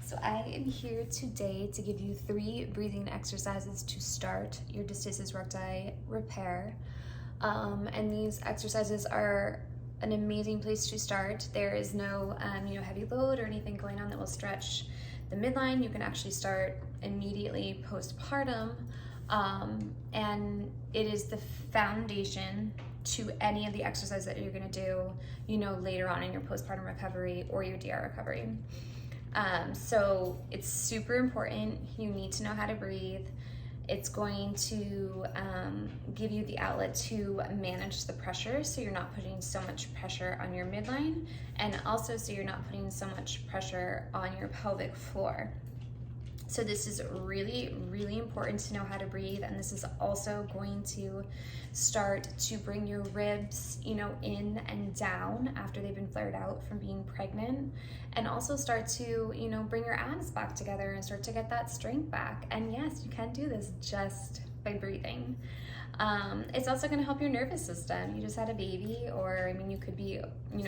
So I am here today to give you 3 breathing exercises to start your diastasis recti repair. And these exercises are an amazing place to start. There is no heavy load or anything going on that will stretch the midline. You can actually start immediately postpartum, and it is the foundation to any of the exercises that you're going to do, later on in your postpartum recovery or your DR recovery. So it's super important. You need to know how to breathe. It's going to give you the outlet to manage the pressure, so you're not putting so much pressure on your midline, and also so you're not putting so much pressure on your pelvic floor. So this is really, really important to know how to breathe, and this is also going to start to bring your ribs, in and down after they've been flared out from being pregnant, and also start to, bring your abs back together and start to get that strength back. And yes, you can do this just by breathing. It's also going to help your nervous system. You just had a baby, or you could be,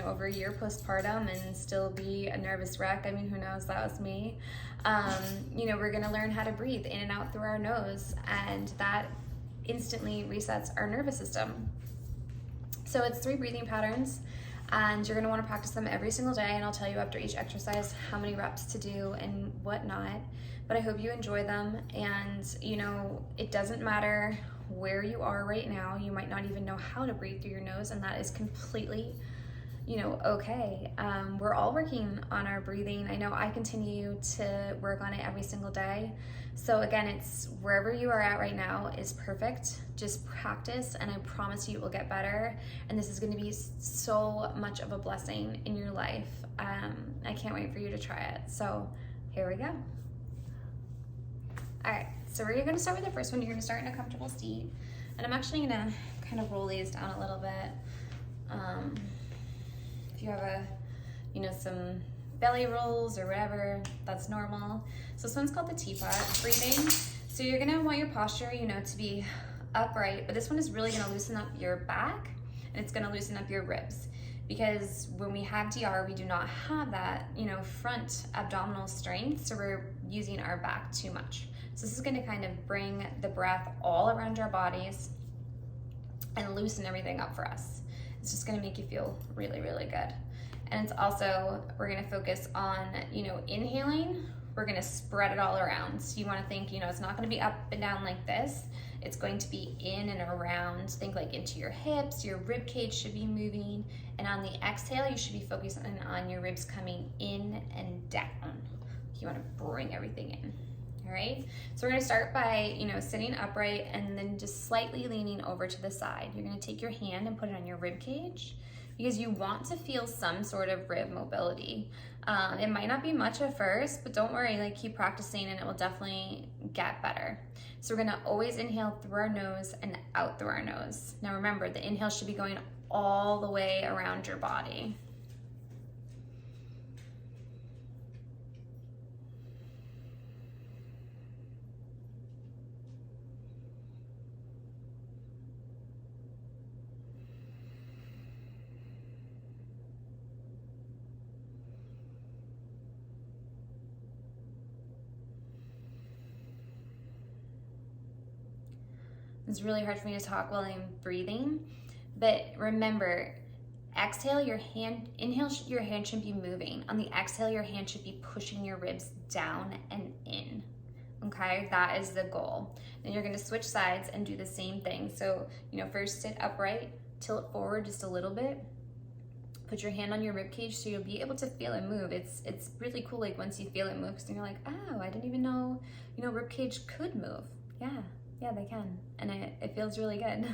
over a year postpartum and still be a nervous wreck. Who knows? That was me. We're going to learn how to breathe in and out through our nose, and that instantly resets our nervous system. So it's 3 breathing patterns, and you're going to want to practice them every single day, and I'll tell you after each exercise how many reps to do and whatnot. But I hope you enjoy them, and it doesn't matter where you are right now. You might not even know how to breathe through your nose, and that is completely okay. We're all working on our breathing. I know I continue to work on it every single day. So again, it's wherever you are at right now is perfect. Just practice, and I promise you it will get better. And this is going to be so much of a blessing in your life. I can't wait for you to try it. So here we go. All right, so we're going to start with the first one. You're going to start in a comfortable seat, and I'm actually going to kind of roll these down a little bit. If you have some belly rolls or whatever, that's normal. So this one's called the teapot breathing. So you're gonna want your posture, to be upright, but this one is really gonna loosen up your back, and it's gonna loosen up your ribs, because when we have DR, we do not have that, front abdominal strength, so we're using our back too much. So this is gonna kind of bring the breath all around our bodies and loosen everything up for us. It's just gonna make you feel really, really good. And it's also, we're gonna focus on, inhaling. We're gonna spread it all around. So you wanna think, it's not gonna be up and down like this. It's going to be in and around. Think like into your hips, your rib cage should be moving. And on the exhale, you should be focusing on your ribs coming in and down. You wanna bring everything in. All right, so we're gonna start by, sitting upright and then just slightly leaning over to the side. You're gonna take your hand and put it on your rib cage, because you want to feel some sort of rib mobility. It might not be much at first, but don't worry, keep practicing and it will definitely get better. So we're gonna always inhale through our nose and out through our nose. Now remember, the inhale should be going all the way around your body. It's really hard for me to talk while I'm breathing, but remember, inhale, your hand should be moving. On the exhale, your hand should be pushing your ribs down and in, okay? That is the goal. Then you're gonna switch sides and do the same thing. So, first sit upright, tilt forward just a little bit, put your hand on your rib cage so you'll be able to feel it move. It's really cool, once you feel it move, because you're like, oh, I didn't even know, rib cage could move. Yeah, they can, and it feels really good.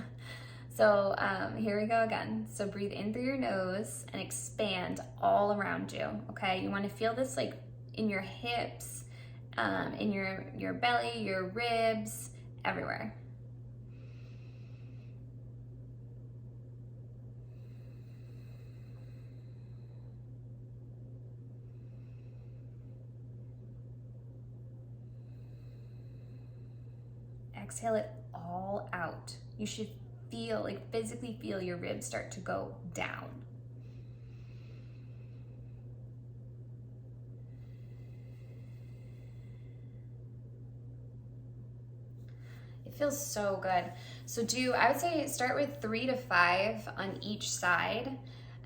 So here we go again. So breathe in through your nose and expand all around you, okay? You wanna feel this in your hips, in your belly, your ribs, everywhere. Exhale it all out. You should physically feel your ribs start to go down. It feels so good. So I would say start with 3 to 5 on each side.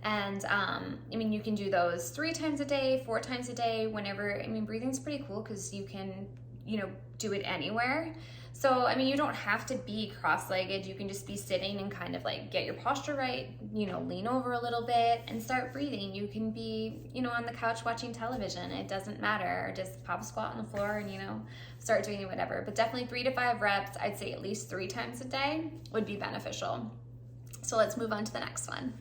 And I mean, you can do those 3 times a day, 4 times a day, whenever. I mean, breathing's pretty cool because you can, you know, do it anywhere. So, I mean, you don't have to be cross-legged. You can just be sitting and kind of like get your posture right, you know, lean over a little bit and start breathing. You can be, you know, on the couch watching television. It doesn't matter. Or just pop a squat on the floor and, you know, start doing whatever. But definitely 3 to 5 reps, I'd say at least 3 times a day would be beneficial. So let's move on to the next one.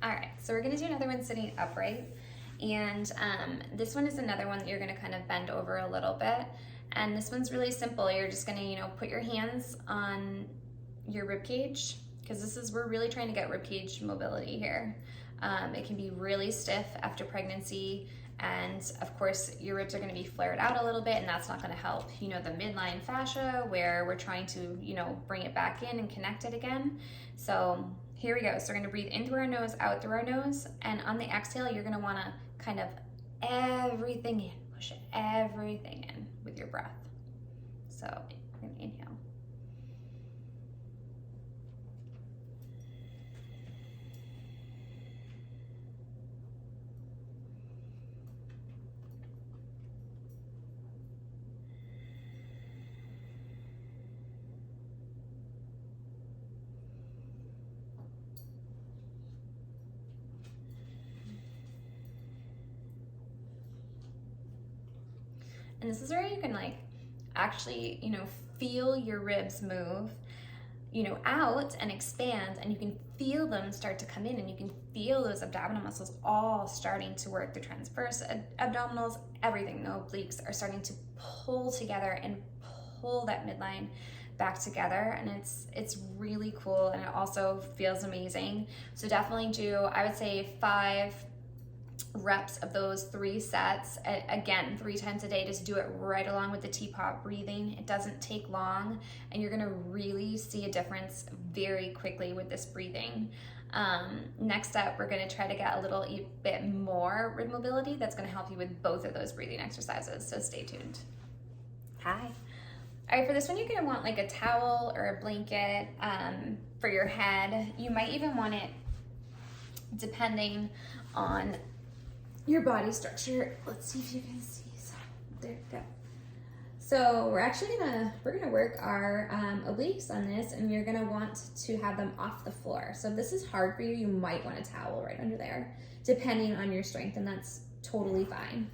All right, so we're gonna do another one sitting upright. And this one is another one that you're gonna kind of bend over a little bit. And this one's really simple. You're just gonna, you know, put your hands on your rib cage, because we're really trying to get rib cage mobility here. It can be really stiff after pregnancy, and of course your ribs are gonna be flared out a little bit, and that's not gonna help, you know, the midline fascia, where we're trying to, you know, bring it back in and connect it again. So here we go. So we're gonna breathe in through our nose, out through our nose, and on the exhale, you're gonna wanna kind of everything in, push everything in with your breath. So we're gonna inhale. And this is where you can like actually, you know, feel your ribs move, you know, out and expand, and you can feel them start to come in, and you can feel those abdominal muscles all starting to work. The transverse abdominals, everything, the obliques are starting to pull together and pull that midline back together, and it's really cool, and it also feels amazing. So definitely do, I would say 5 reps of those 3 sets. Again, 3 times a day. Just do it right along with the teapot breathing. It doesn't take long, and you're gonna really see a difference very quickly with this breathing. Next up, we're gonna try to get a little bit more rib mobility. That's gonna help you with both of those breathing exercises, so stay tuned. Hi. All right, for this one, you're gonna want like a towel or a blanket for your head. You might even want it, depending on your body structure. Let's see if you can see. So there you go. So we're gonna work our obliques on this, and you're gonna want to have them off the floor. So if this is hard for you, you might want a towel right under there, depending on your strength, and that's totally fine.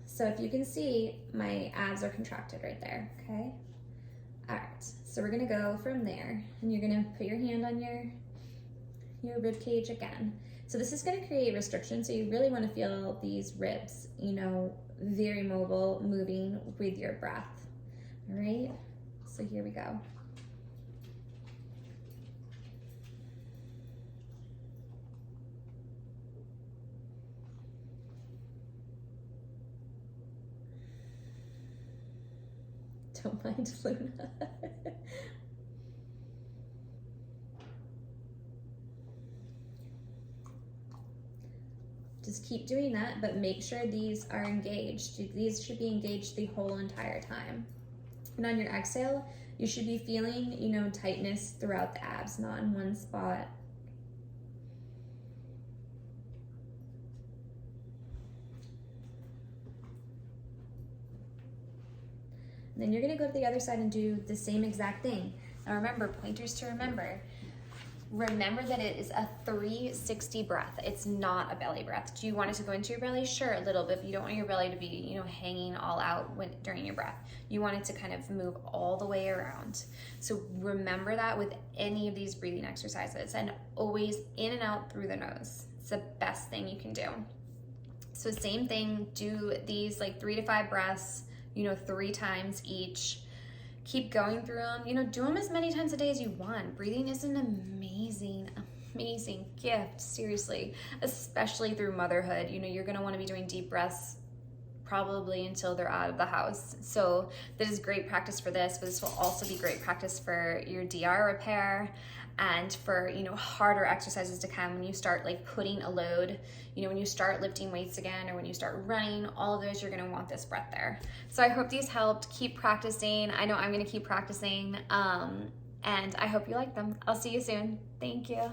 So if you can see, my abs are contracted right there, okay? All right, so we're gonna go from there, and you're gonna put your hand on your rib cage again. So this is gonna create restriction, so you really wanna feel these ribs, you know, very mobile, moving with your breath, all right? So here we go. Don't mind Luna. Just keep doing that, but make sure these are engaged. These should be engaged the whole entire time. And on your exhale, you should be feeling, you know, tightness throughout the abs, not in one spot. And then you're gonna go to the other side and do the same exact thing. Now remember, pointers to remember. Remember that it is a 360 breath. It's not a belly breath. Do you want it to go into your belly? Sure, a little bit, but you don't want your belly to be, you know, hanging all out during your breath. You want it to kind of move all the way around. So remember that with any of these breathing exercises, and always in and out through the nose. It's the best thing you can do. So same thing, do these like 3 to 5 breaths, you know, 3 times each. Keep going through them, you know, do them as many times a day as you want. Breathing is an amazing, amazing gift, seriously, especially through motherhood. You know, you're gonna wanna be doing deep breaths probably until they're out of the house. So this is great practice for this, but this will also be great practice for your DR repair. and for, you know, harder exercises to come when you start like putting a load, you know, when you start lifting weights again or when you start running, all of those, you're gonna want this breath there. So I hope these helped. Keep practicing. I know I'm gonna keep practicing, and I hope you like them. I'll see you soon. Thank you.